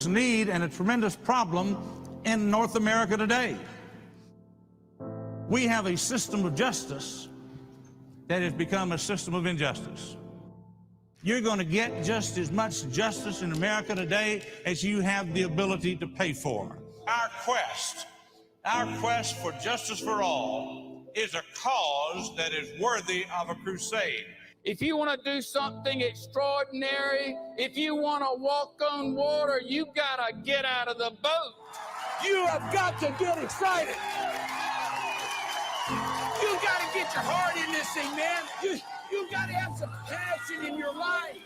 need and a tremendous problem in North America today. We have a system of justice that has become a system of injustice. You're going to get just as much justice in America today as you have the ability to pay for. Our quest for justice for all is a cause that is worthy of a crusade. If you want to do something extraordinary, if you want to walk on water, you got to get out of the boat. You have got to get excited. You got to get your heart in this thing, man. You got to have some passion in your life.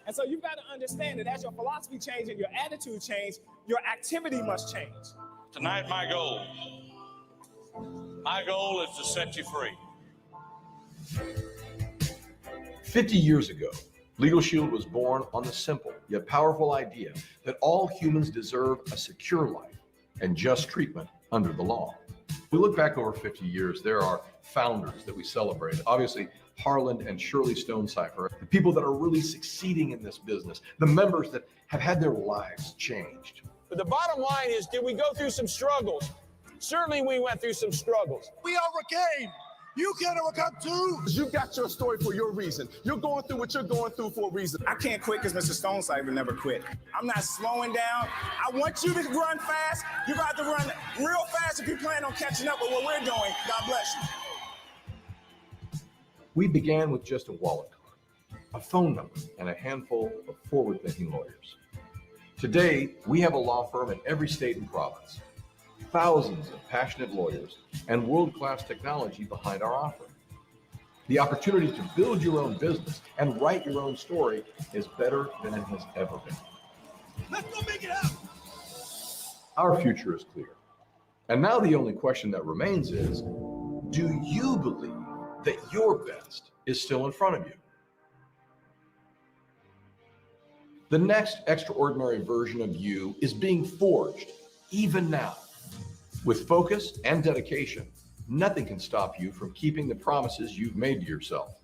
And so you've got to understand that as your philosophy changes and your attitude changes, your activity must change. Tonight, my goal is to set you free. 50 years ago, Legal Shield was born on the simple yet powerful idea that all humans deserve a secure life and just treatment under the law. We look back over 50 years, there are founders that we celebrate. Obviously, Harlan and Shirley Stonecipher, the people that are really succeeding in this business, the members that have had their lives changed. But the bottom line is, did we go through some struggles? Certainly we went through some struggles. We overcame. You can overcome too. You got your story for your reason. You're going through what you're going through for a reason. I can't quit because Mr. Stonecipher never quit. I'm not slowing down. I want you to run fast. You got to run real fast if you plan on catching up with what we're doing. God bless you. We began with just a wallet card, a phone number, and a handful of forward-thinking lawyers. Today, we have a law firm in every state and province, thousands of passionate lawyers, and world-class technology behind our offering. The opportunity to build your own business and write your own story is better than it has ever been. Let's go make it happen. Our future is clear. And now the only question that remains is, do you believe that your best is still in front of you? The next extraordinary version of you is being forged even now. With focus and dedication, nothing can stop you from keeping the promises you've made to yourself,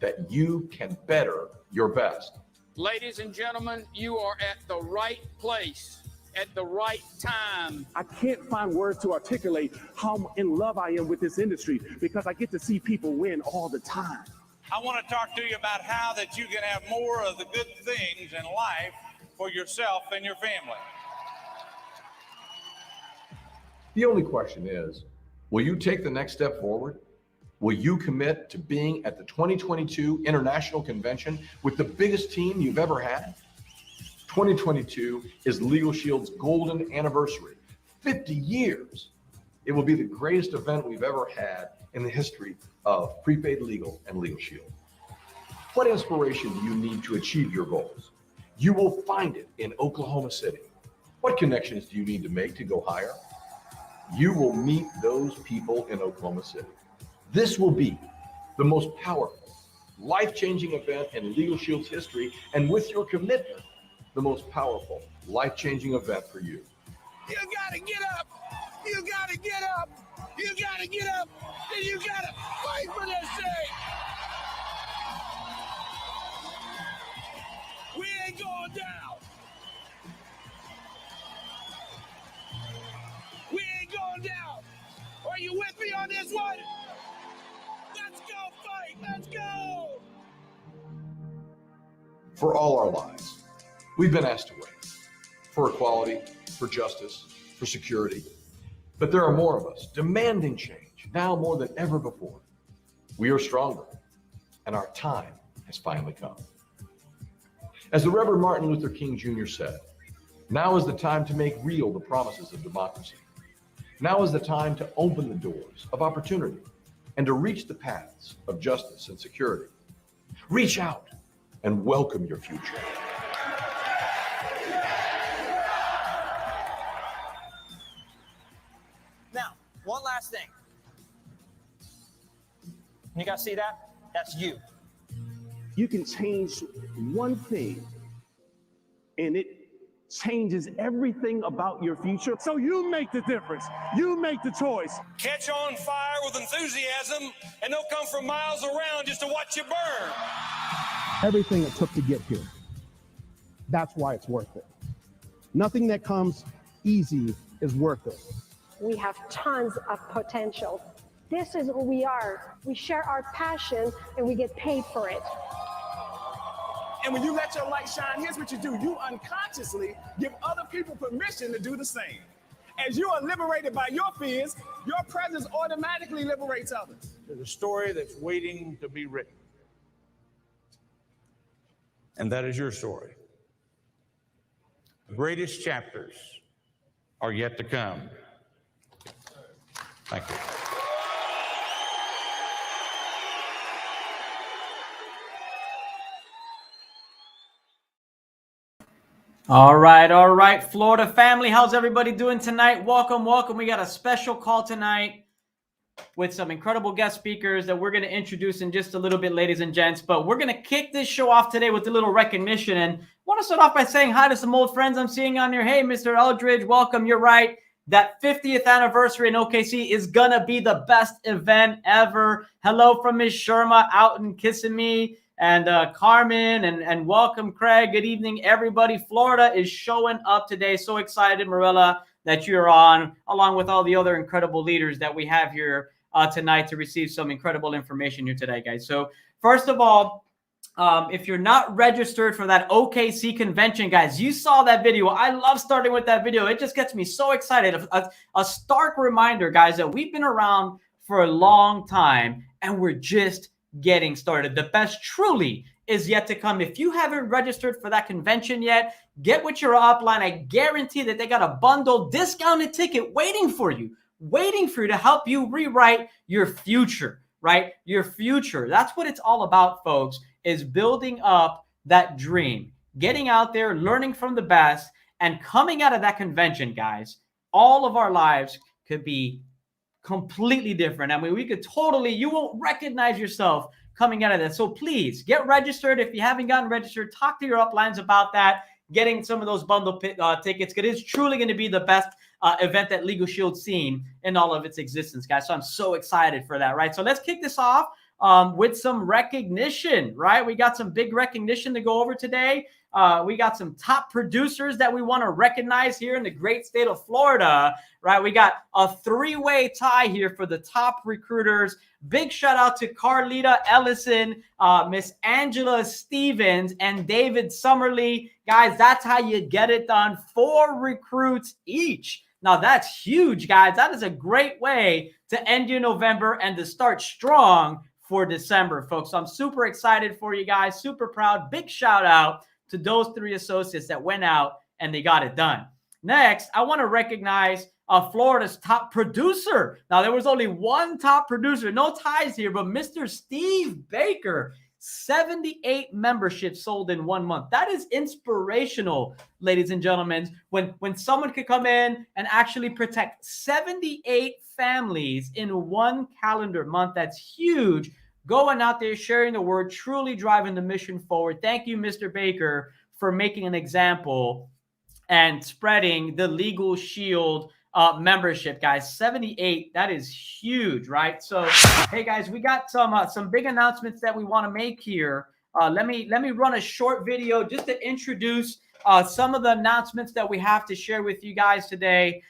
that you can better your best. Ladies and gentlemen, you are at the right place at the right time. I can't find words to articulate how in love I am with this industry because I get to see people win all the time. I want to talk to you about how that you can have more of the good things in life for yourself and your family. The only question is, will you take the next step forward? Will you commit to being at the 2022 International Convention with the biggest team you've ever had? 2022 is Legal Shield's golden anniversary, 50 years. It will be the greatest event we've ever had in the history of prepaid legal and Legal Shield. What inspiration do you need to achieve your goals? You will find it in Oklahoma City. What connections do you need to make to go higher? You will meet those people in Oklahoma City. This will be the most powerful, life-changing event in Legal Shield's history, and with your commitment, the most powerful, life-changing event for you. You gotta get up. You gotta get up. You gotta get up. And you gotta fight for this thing. We ain't going down. We ain't going down. Are you with me on this one? Let's go fight. Let's go. For all our lives, we've been asked to wait for equality, for justice, for security. But there are more of us demanding change now more than ever before. We are stronger, and our time has finally come. As the Reverend Martin Luther King Jr. said, now is the time to make real the promises of democracy. Now is the time to open the doors of opportunity and to reach the paths of justice and security. Reach out and welcome your future. Now, one last thing. You guys see that? That's you. You can change one thing and it changes everything about your future. So you make the difference. You make the choice. Catch on fire with enthusiasm, and they'll come from miles around just to watch you burn. Everything it took to get here. That's why it's worth it. Nothing that comes easy is worth it. We have tons of potential. This is who we are. We share our passion and we get paid for it. And when you let your light shine, here's what you do. You unconsciously give other people permission to do the same. As you are liberated by your fears, your presence automatically liberates others. There's a story that's waiting to be written. And that is your story. The greatest chapters are yet to come. Thank you. All right, Florida family. How's everybody doing tonight? Welcome. We got a special call tonight with some incredible guest speakers that we're going to introduce in just a little bit, ladies and gents. But we're going to kick this show off today with a little recognition. And I want to start off by saying hi to some old friends I'm seeing on here. Hey, Mr. Eldridge, welcome. You're right. That 50th anniversary in OKC is going to be the best event ever. Hello from Ms. Sharma out in Kissimmee. And Carmen, and welcome, Craig. Good evening, everybody. Florida is showing up today. So excited, Marilla, that you're on, along with all the other incredible leaders that we have here tonight to receive some incredible information here today, guys. So first of all, if you're not registered for that OKC convention, guys, you saw that video. I love starting with that video. It just gets me so excited. A stark reminder, guys, that we've been around for a long time, and we're just getting started. The best truly is yet to come. If you haven't registered for that convention yet, get with your upline. I guarantee that they got a bundle discounted ticket waiting for you to help you rewrite your future, right? Your future. That's what it's all about, folks, is building up that dream, getting out there, learning from the best, and coming out of that convention, guys. All of our lives could be completely different. I mean, you won't recognize yourself coming out of that. So please get registered. If you haven't gotten registered, talk to your uplines about that, getting some of those bundle tickets. It is truly going to be the best event that Legal Shield's seen in all of its existence, guys. So I'm so excited for that, right? So let's kick this off with some recognition, right? We got some big recognition to go over today. We got some top producers that we want to recognize here in the great state of Florida, right? We got a three-way tie here for the top recruiters. Big shout out to Carlita Ellison, Miss Angela Stevens, and David Summerly. Guys, that's how you get it done. 4 recruits each. Now, that's huge, guys. That is a great way to end your November and to start strong for December, folks. So I'm super excited for you guys, super proud. Big shout out to those 3 associates that went out and they got it done. Next, I want to recognize Florida's top producer. Now, there was only one top producer, no ties here, but Mr. Steve Baker. 78 memberships sold in 1 month. That is inspirational, ladies and gentlemen. When someone could come in and actually protect 78 families in 1 calendar month, that's huge. Going out there, sharing the word, truly driving the mission forward. Thank you, Mr. Baker, for making an example and spreading the Legal Shield membership, guys. 78, that is huge, right? So, hey, guys, we got some big announcements that we want to make here. Let me run a short video just to introduce some of the announcements that we have to share with you guys today.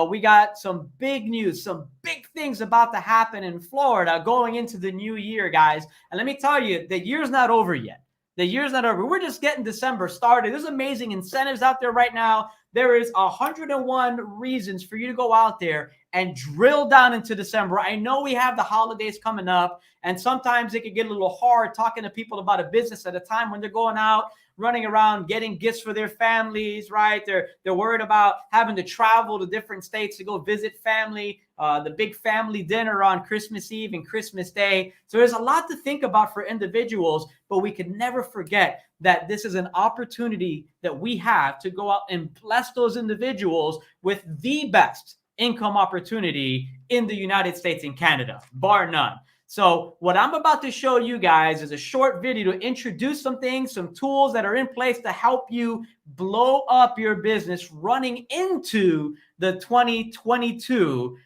We got some big news, some big things about to happen in Florida going into the new year, guys. And let me tell you, the year's not over yet. The year's not over. We're just getting December started. There's amazing incentives out there right now. There is 101 reasons for you to go out there and drill down into December. I know we have the holidays coming up, and sometimes it can get a little hard talking to people about a business at a time when they're going out, running around, getting gifts for their families, right? They're worried about having to travel to different states to go visit family, the big family dinner on Christmas Eve and Christmas Day. So there's a lot to think about for individuals, but we can never forget that this is an opportunity that we have to go out and bless those individuals with the best income opportunity in the United States and Canada, bar none. So what I'm about to show you guys is a short video to introduce some things, some tools that are in place to help you blow up your business running into the 2022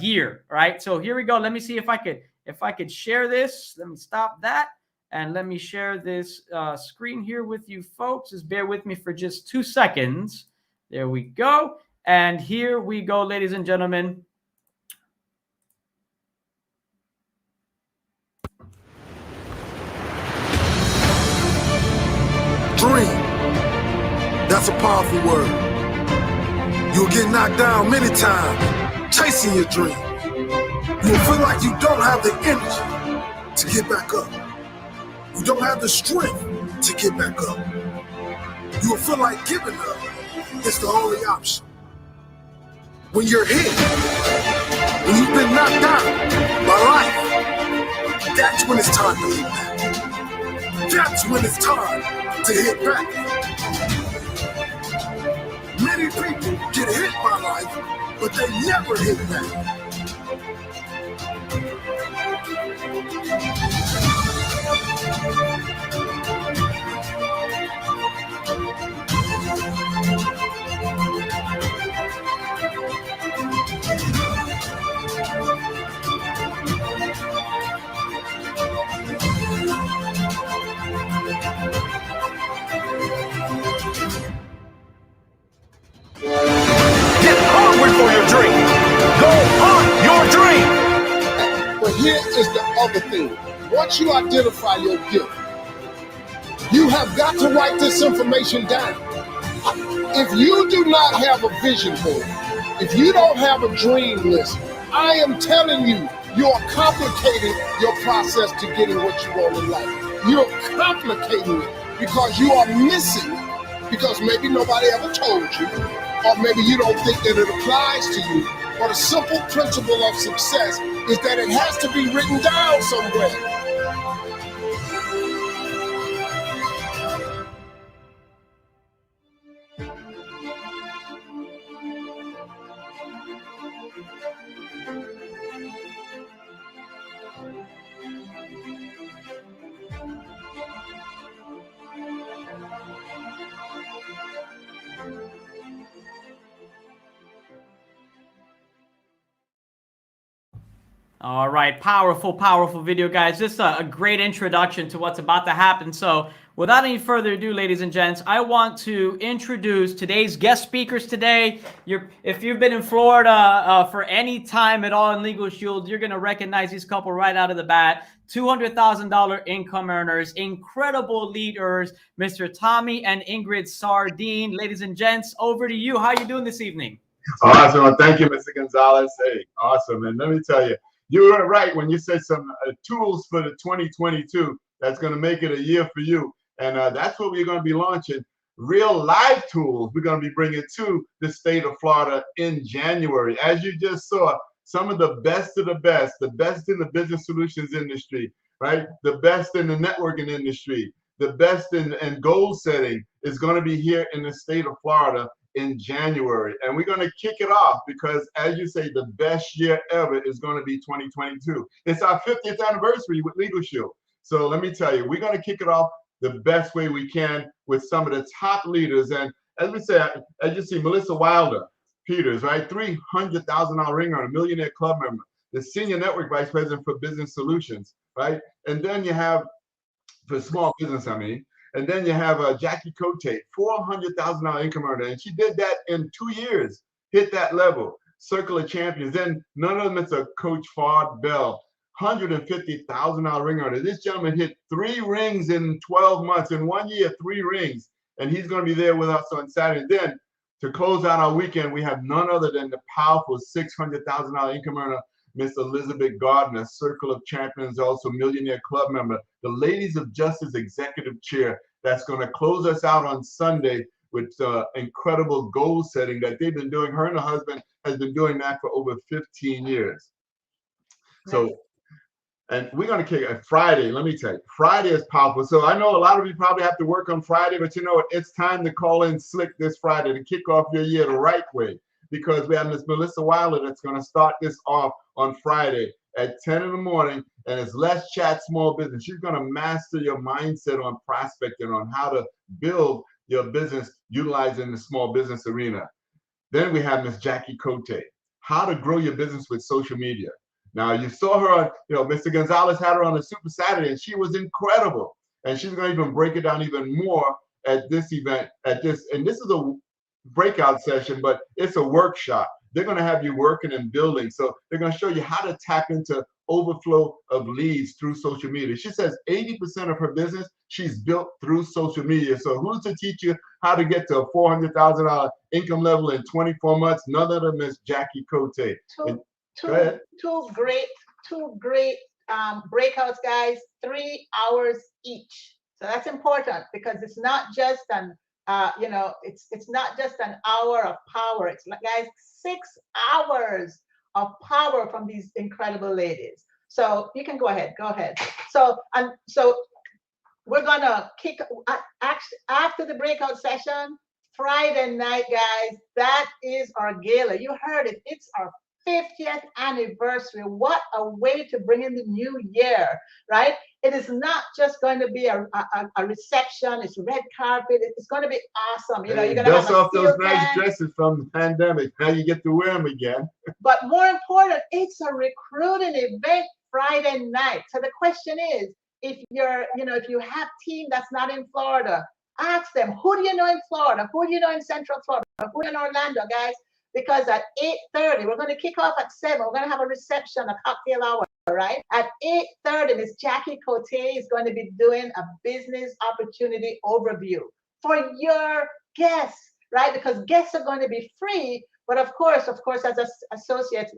year, right? So here we go. Let me see if I could share this. Let me stop that. And let me share this screen here with you folks. Just bear with me for just 2 seconds. There we go. And here we go, ladies and gentlemen. Dream. That's a powerful word. You'll get knocked down many times chasing your dream. You'll feel like you don't have the energy to get back up. You don't have the strength to get back up. You'll feel like giving up is the only option. When you're hit, when you've been knocked down by life, that's when it's time to hit back. That's when it's time to hit back. Many people get hit by life, but they never hit back. Get hungry for your dream. Go hunt your dream. But here is the other thing. Once you identify your gift, you have got to write this information down. If you do not have a vision board, if you don't have a dream list, I am telling you, you're complicating your process to getting what you want in life. You're complicating it because you are missing, because maybe nobody ever told you, or maybe you don't think that it applies to you. But a simple principle of success is that it has to be written down somewhere. All right, powerful video, guys. Just a great introduction to what's about to happen. So without any further ado, ladies and gents, I want to introduce today's guest speakers today. If you've been in Florida for any time at all in Legal Shield, you're going to recognize these couple right out of the bat. $200,000 income earners, incredible leaders, Mr. Tommy and Ingrid Sardine. Ladies and gents, over to you. How are you doing this evening? Awesome. Well, thank you, Mr. Gonzalez. Hey, awesome. And let me tell you, you were right when you said some tools for the 2022 that's going to make it a year for you. And that's what we're going to be launching. Real live tools we're going to be bringing to the state of Florida in January. As you just saw, some of the best in the business solutions industry, right? The best in the networking industry, the best in goal setting is going to be here in the state of Florida in January. And we're going to kick it off because, as you say, the best year ever is going to be 2022. It's our 50th anniversary with Legal Shield. So let me tell you, we're going to kick it off the best way we can with some of the top leaders. And as we say, as you see, Melissa Wilder Peters, right? $300,000 ringer, a millionaire club member, the senior network vice president for business solutions, right? And then you have, for small business, and then you have Jackie Cote, $400,000 income earner, and she did that in 2 years, hit that level. Circle of Champions. Then none of them is a Coach Fard Bell, $150,000 ring earner. This gentleman hit 3 rings in 12 months. In 1 year, 3 rings, and he's going to be there with us on Saturday. Then to close out our weekend, we have none other than the powerful $600,000 income earner, Miss Elizabeth Gardner, Circle of Champions, also millionaire club member, the Ladies of Justice Executive Chair, that's going to close us out on Sunday with incredible goal setting that they've been doing. Her and her husband has been doing that for over 15 years. So, and we're going to kick it Friday. Let me tell you, Friday is powerful. So I know a lot of you probably have to work on Friday, but you know what? It's time to call in slick this Friday to kick off your year the right way, because we have Miss Melissa Wilder that's going to start this off on Friday at 10 in the morning, and it's Let's Chat Small Business. She's going to master your mindset on prospecting, on how to build your business utilizing the small business arena. Then we have Miss Jackie Cote, how to grow your business with social media. Now you saw her on, Mr. Gonzalez had her on a Super Saturday, and she was incredible. And she's going to even break it down even more at this event. And this is a breakout session, but it's a workshop. They're going to have you working and building. So they're going to show you how to tap into overflow of leads through social media. She says 80% of her business she's built through social media. So who's to teach you how to get to a $400,000 income level in 24 months? None other than Miss Jackie Cote. Two great breakouts, guys. 3 hours each. So that's important because it's not just an it's not just an hour of power. It's like, guys, 6 hours of power from these incredible ladies. So you can go ahead. So we're gonna kick after the breakout session Friday night, guys. That is our gala. You heard it. It's our 50th anniversary. What a way to bring in the new year, right? It is not just going to be a reception. It's red carpet. It's going to be awesome. You're going to dust have off those nice dresses from the pandemic. Now you get to wear them again. But more important, it's a recruiting event Friday night. So the question is, if if you have team that's not in Florida, ask them, who do you know in Florida? Who do you know in Central Florida? Who in Orlando, guys? Because at 8:30, we're going to kick off at 7. We're going to have a reception, a cocktail hour, right? At 8:30, Miss Jackie Cote is going to be doing a business opportunity overview for your guests, right? Because guests are going to be free, but of course, as associates,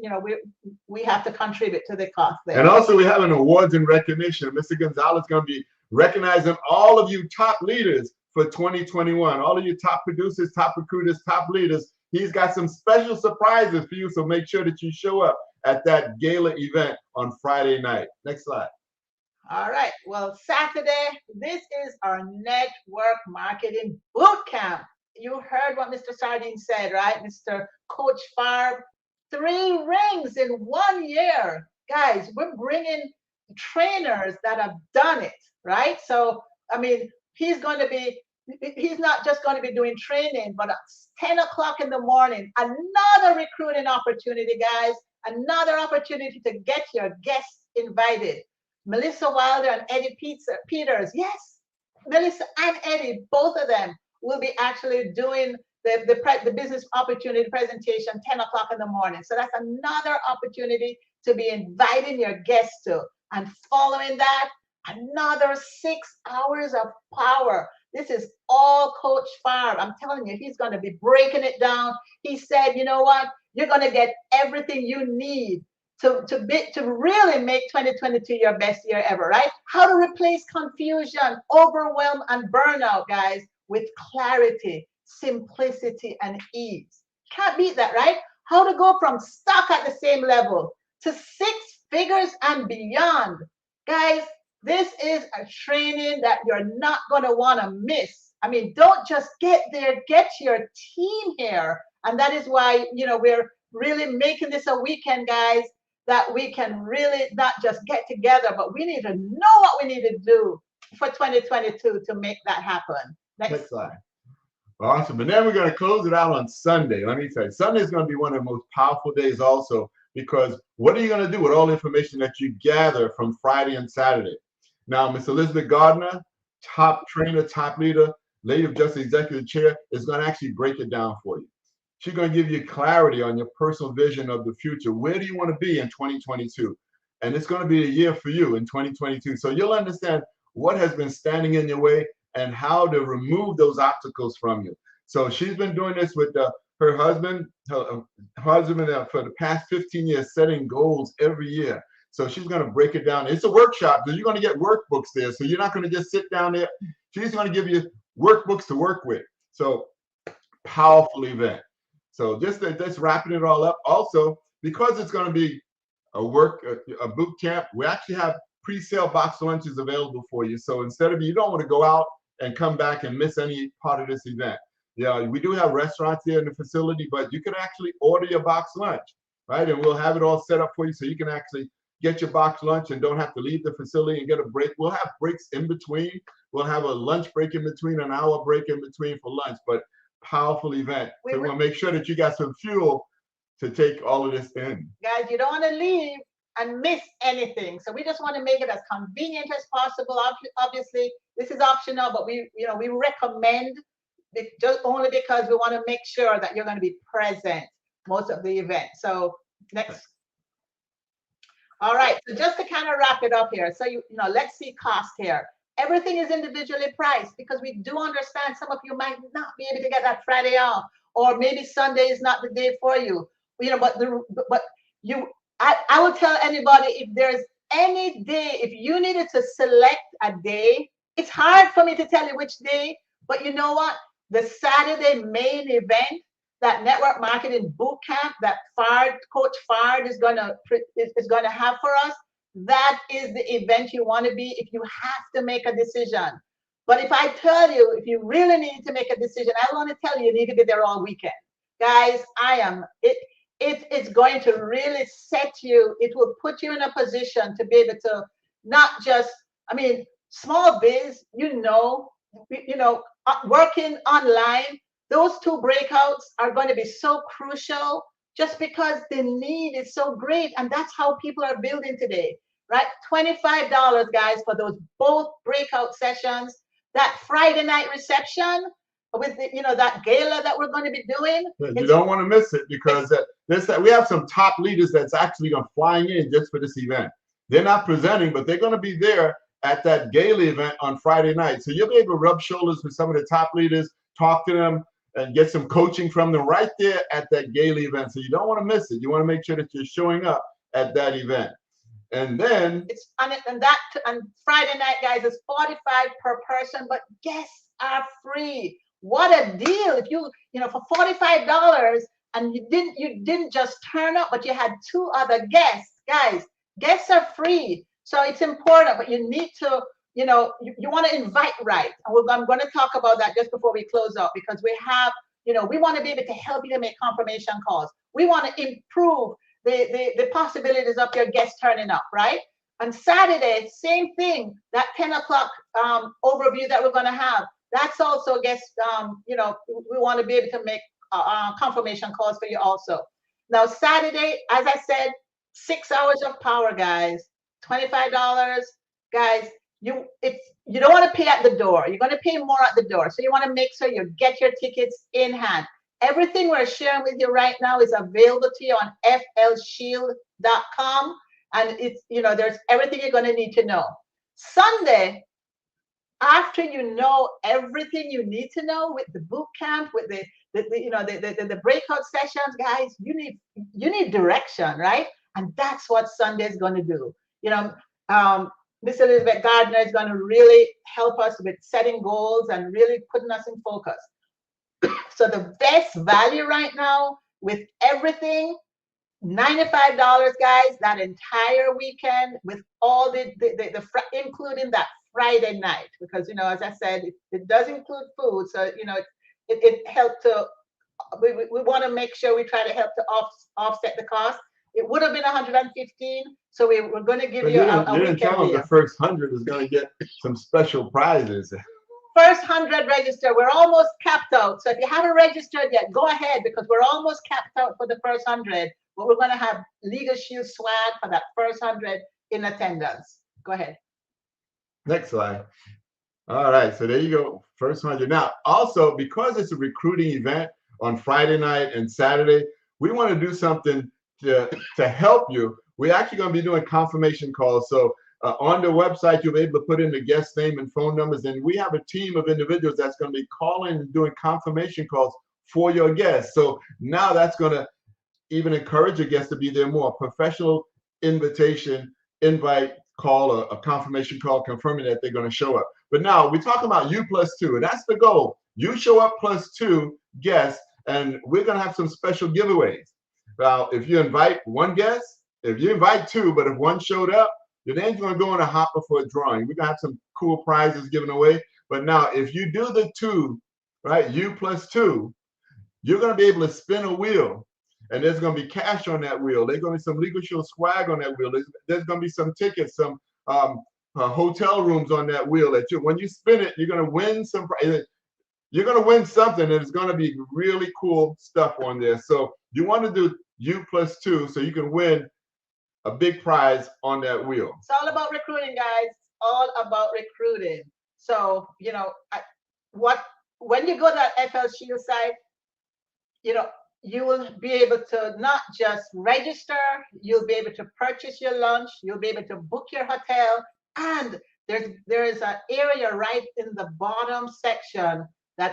we have to contribute to the cost there. And also, we have an awards and recognition. Mr. Gonzalez is going to be recognizing all of you top leaders for 2021. All of you top producers, top recruiters, top leaders. He's got some special surprises for you, so make sure that you show up at that gala event on Friday night. Next slide. All right. Well, Saturday, this is our network marketing boot camp. You heard what Mr. Sardine said, right? Mr. Coach Farb, 3 rings in 1 year. Guys, we're bringing trainers that have done it, right? So, I mean, he's not just going to be doing training, but at 10 o'clock in the morning, another recruiting opportunity, guys, another opportunity to get your guests invited. Melissa Wilder and Eddie Peters, yes, Melissa and Eddie, both of them will be actually doing the business opportunity presentation 10 o'clock in the morning. So that's another opportunity to be inviting your guests to. And following that, another 6 hours of power. This is all Coach Farb. I'm telling you, he's going to be breaking it down. He said, you know what? You're going to get everything you need to really make 2022 your best year ever, right? How to replace confusion, overwhelm, and burnout, guys, with clarity, simplicity, and ease. Can't beat that, right? How to go from stuck at the same level to 6 figures and beyond. Guys, this is a training that you're not going to want to miss. I mean, don't just get there, get your team here. And that is why, we're really making this a weekend, guys, that we can really not just get together, but we need to know what we need to do for 2022 to make that happen. Next slide. Awesome. And then we're going to close it out on Sunday. Let me tell you, Sunday is going to be one of the most powerful days also, because what are you going to do with all the information that you gather from Friday and Saturday? Now, Miss Elizabeth Gardner, top trainer, top leader, Lady of Justice Executive Chair, is going to actually break it down for you. She's going to give you clarity on your personal vision of the future. Where do you want to be in 2022? And it's going to be a year for you in 2022. So you'll understand what has been standing in your way and how to remove those obstacles from you. So she's been doing this with her husband for the past 15 years, setting goals every year. So she's going to break it down. It's a workshop, so you're going to get workbooks there. So you're not going to just sit down there. She's going to give you workbooks to work with. So powerful event. So just wrapping it all up. Also, because it's going to be a boot camp, we actually have pre-sale box lunches available for you. So instead of you don't want to go out and come back and miss any part of this event. Yeah, we do have restaurants here in the facility, but you can actually order your box lunch, right? And we'll have it all set up for you so you can actually get your box lunch and don't have to leave the facility and get a break. We'll have breaks in between. We'll have a lunch break in between, an hour break in between for lunch, but powerful event. So we want to make sure that you got some fuel to take all of this in. Guys, you don't want to leave and miss anything. So we just want to make it as convenient as possible. Obviously, this is optional, but we recommend it just only because we want to make sure that you're going to be present most of the event. So next. All right, so just to kind of wrap it up here. So let's see cost here. Everything is individually priced because we do understand some of you might not be able to get that Friday off, or maybe Sunday is not the day for you. I will tell anybody, if there's any day, if you needed to select a day, it's hard for me to tell you which day, but you know what? The Saturday main event, that network marketing boot camp that Coach Fard is gonna have for us, that is the event you want to be if you have to make a decision. But if I tell you, if you really need to make a decision, I want to tell you, you need to be there all weekend. Guys, it's going to really set you, it will put you in a position to be able to not just, small biz, working online, those 2 breakouts are going to be so crucial just because the need is so great. And that's how people are building today, right? $25, guys, for those both breakout sessions. That Friday night reception with that gala that we're going to be doing. You don't want to miss it, because we have some top leaders that's actually going flying in just for this event. They're not presenting, but they're going to be there at that gala event on Friday night. So you'll be able to rub shoulders with some of the top leaders, talk to them, and get some coaching from them right there at that gala event. So you don't want to miss it. You want to make sure that you're showing up at that event. And then on Friday night, guys, is $45 per person, but guests are free. What a deal! If you for $45 and you didn't just turn up, but you had 2 other guests, guys. Guests are free, so it's important. But you need to, you want to invite right. And I'm going to talk about that just before we close out, because we have, we want to be able to help you to make confirmation calls. We want to improve the possibilities of your guests turning up, right? On Saturday, same thing. That 10 o'clock overview that we're going to have, that's also guest. We want to be able to make confirmation calls for you also. Now Saturday, as I said, 6 hours of power, guys. $25, guys. You don't want to pay at the door. You're going to pay more at the door. So you want to make sure you get your tickets in hand. Everything we're sharing with you right now is available to you on flshield.com. And it's, there's everything you're going to need to know. Sunday, after you know everything you need to know with the boot camp, with the breakout sessions, guys, you need direction, right? And that's what Sunday is going to do. Miss Elizabeth Gardner is going to really help us with setting goals and really putting us in focus. So the best value right now with everything, $95, guys, that entire weekend with all including that Friday night, because as I said, it does include food. So it helped to. We want to make sure we try to help to offset the cost. It would have been $115, so we're going to give you a you didn't tell them the first 100 is going to get some special prizes. First 100 register. We're almost capped out. So if you haven't registered yet, go ahead, because we're almost capped out for the first 100. But we're going to have Legal Shield swag for that first 100 in attendance. Go ahead. Next slide. All right, so there you go. First 100. Now, also, because it's a recruiting event on Friday night and Saturday, we want to do something to help you. We're actually going to be doing confirmation calls. So on the website, you'll be able to put in the guest name and phone numbers. And we have a team of individuals that's going to be calling and doing confirmation calls for your guests. So now that's going to even encourage your guests to be there more. Professional invitation, invite, call, a confirmation call confirming that they're going to show up. But now we're talking about you +2, and that's the goal. You show up +2 guests, and we're going to have some special giveaways. Now, if you invite 1 guest, if you invite 2, but if 1 showed up, your name's going to go in a hopper for a drawing. We're going to have some cool prizes given away. But now, if you do the 2, right, you +2, you're going to be able to spin a wheel. And there's going to be cash on that wheel. There's going to be some Legal Shield swag on that wheel. There's going to be some tickets, some hotel rooms on that wheel. When you spin it, you're going to win some. You're going to win something, and it's going to be really cool stuff on there. So you want to do you +2 so you can win a big prize on that wheel. It's all about recruiting, guys. All about recruiting. So, you know, when you go to that FL Shield site, you know, you will be able to not just register, you'll be able to purchase your lunch, you'll be able to book your hotel, and there is an area right in the bottom section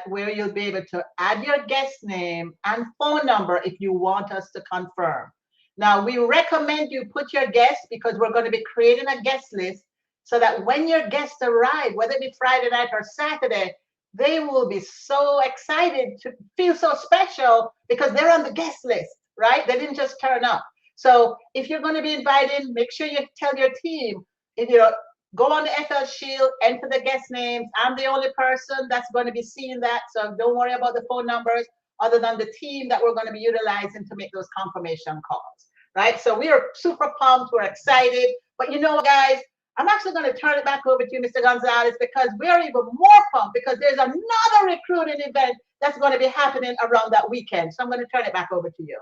where you'll be able to add your guest name and phone number if you want us to confirm. Now, we recommend you put your guests because we're going to be creating a guest list so that when your guests arrive, whether it be Friday night or Saturday, they will be so excited to feel so special because they're on the guest list, right? They didn't just turn up. So if you're going to be invited, make sure you tell your team, you know, go on the FL Shield, enter the guest names. I'm the only person that's going to be seeing that. So don't worry about the phone numbers other than the team that we're going to be utilizing to make those confirmation calls, right? So we are super pumped. We're excited. But you know what, guys? I'm actually going to turn it back over to you, Mr. Gonzalez, because we're even more pumped because there's another recruiting event that's going to be happening around that weekend. So I'm going to turn it back over to you.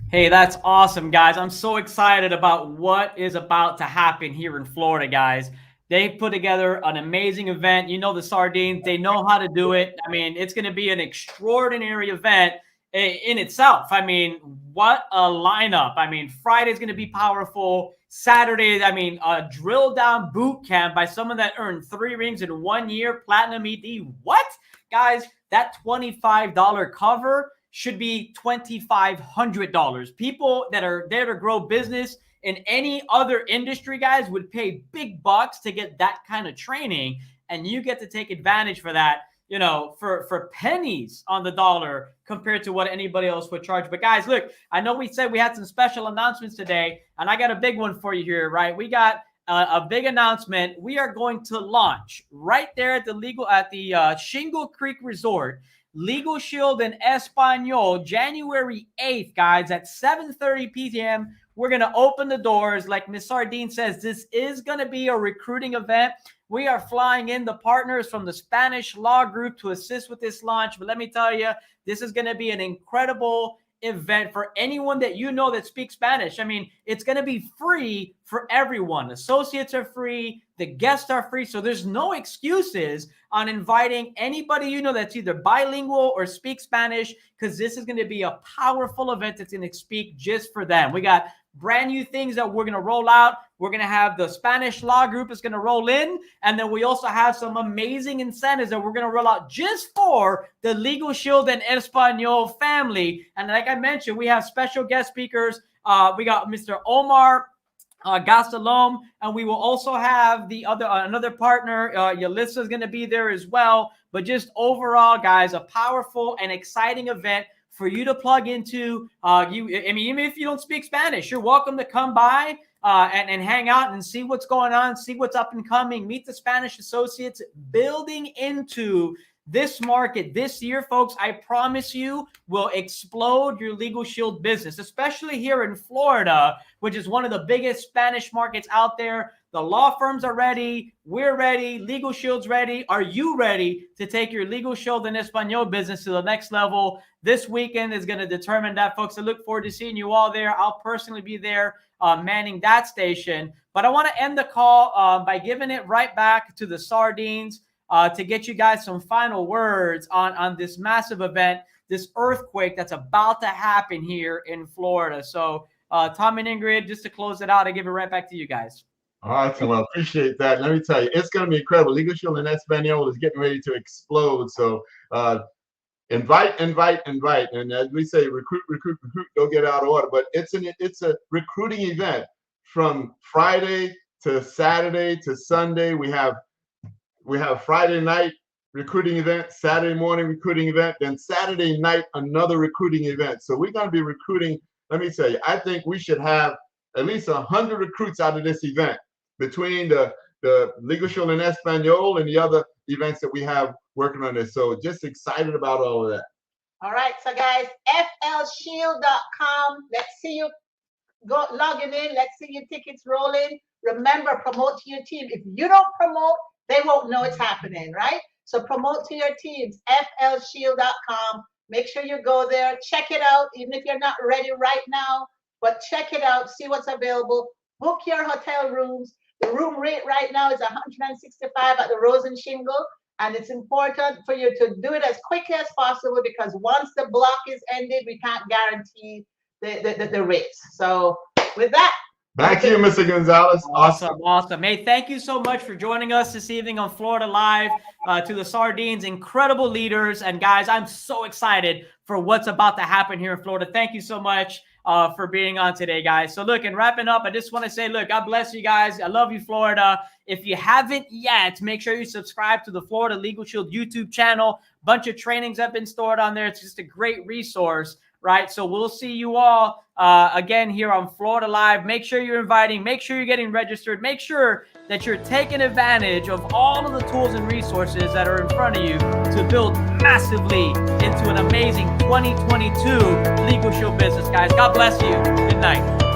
Hey, that's awesome, guys. I'm so excited about what is about to happen here in Florida, guys. They put together an amazing event. You know the Sardines, they know how to do it. I mean, it's going to be an extraordinary event in itself. I mean, what a lineup. I mean, Friday's going to be powerful. Saturday, I mean, a drill down boot camp by someone that earned 3 rings in 1 year, platinum ED. What? Guys, that $25 cover should be $2,500. People that are there to grow business in any other industry, guys, would pay big bucks to get that kind of training, and you get to take advantage for that, you know, for pennies on the dollar compared to what anybody else would charge. But guys, look, I know we said we had some special announcements today, and I got a big one for you here, right? We got a big announcement. We are going to launch right there at the Shingle Creek Resort, Legal Shield in Espanol, January 8th, guys, at 7:30 p.m. We're going to open the doors. Like Ms. Sardine says, this is going to be a recruiting event. We are flying in the partners from the Spanish Law Group to assist with this launch. But let me tell you, this is going to be an incredible event for anyone that you know that speaks Spanish. I mean, it's going to be free for everyone. Associates are free. The guests are free. So there's no excuses on inviting anybody you know that's either bilingual or speaks Spanish, because this is going to be a powerful event that's going to speak just for them. We got brand new things that we're going to roll out. We're going to have the Spanish Law Group is going to roll in. And then we also have some amazing incentives that we're going to roll out just for the Legal Shield and Espanol family. And like I mentioned, we have special guest speakers. We got Mr. Omar Gastelum, and we will also have the another partner. Yalissa is going to be there as well. But just overall, guys, a powerful and exciting event for you to plug into. I mean, even if you don't speak Spanish, you're welcome to come by and hang out and see what's going on, see what's up and coming, meet the Spanish associates building into this market this year, folks. I promise you will explode your Legal Shield business, especially here in Florida, which is one of the biggest Spanish markets out there. The law firms are ready. We're ready. Legal Shield's ready. Are you ready to take your Legal Shield and Espanol business to the next level? This weekend is going to determine that, folks. I look forward to seeing you all there. I'll personally be there manning that station. But I want to end the call by giving it right back to the Sardines to get you guys some final words on this massive event, this earthquake that's about to happen here in Florida. So Tom and Ingrid, just to close it out, I give it right back to you guys. Awesome. Well, appreciate that. Let me tell you, it's going to be incredible. Legal Shield and Espanol is getting ready to explode. So invite. And as we say, recruit, don't get out of order. But it's a recruiting event from Friday to Saturday to Sunday. We have Friday night recruiting event, Saturday morning recruiting event, then Saturday night another recruiting event. So we're going to be recruiting. Let me tell you, I think we should have at least 100 recruits out of this event between the Legal Shield and Espanol and the other events that we have working on this. So just excited about all of that. All right, so guys, flshield.com. Let's see you logging in. Let's see your tickets rolling. Remember, promote to your team. If you don't promote, they won't know it's happening, right? So promote to your teams, flshield.com. Make sure you go there, check it out. Even if you're not ready right now, but check it out, see what's available, book your hotel rooms. The room rate right now is $165 at the Rose and Shingle, and it's important for you to do it as quickly as possible because once the block is ended, we can't guarantee the rates. So with that, back to you, Mr. Gonzalez. Awesome. Hey, thank you so much for joining us this evening on Florida Live. To the Sardines, incredible leaders. And guys, I'm so excited for what's about to happen here in Florida. Thank you so much for being on today, guys. So look, and wrapping up, I just want to say, look, God bless you guys. I love you, Florida. If you haven't yet, make sure you subscribe to the Florida Legal Shield YouTube channel. Bunch of trainings have been stored on there. It's just a great resource, right? So we'll see you all again here on Florida Live. Make sure you're inviting. Make sure you're getting registered. Make sure that you're taking advantage of all of the tools and resources that are in front of you to build massively into an amazing 2022 Legal Shield business, guys. God bless you. Good night.